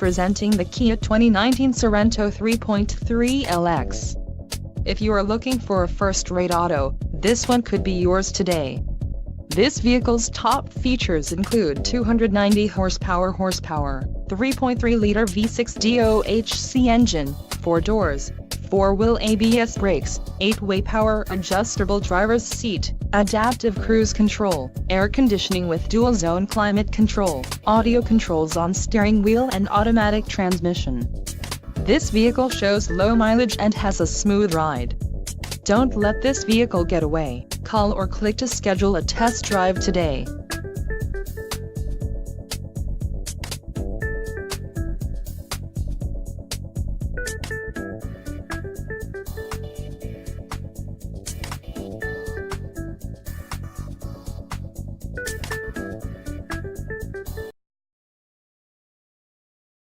Presenting the Kia 2019 Sorento 3.3 LX. If you are looking for a first-rate auto, this one could be yours today. This vehicle's top features include 290 horsepower, 3.3-liter V6 DOHC engine, 4 doors, 4-wheel ABS brakes, 8-way power adjustable driver's seat, adaptive cruise control, air conditioning with dual-zone climate control, audio controls on steering wheel and automatic transmission. This vehicle shows low mileage and has a smooth ride. Don't let this vehicle get away. Call or click to schedule a test drive today.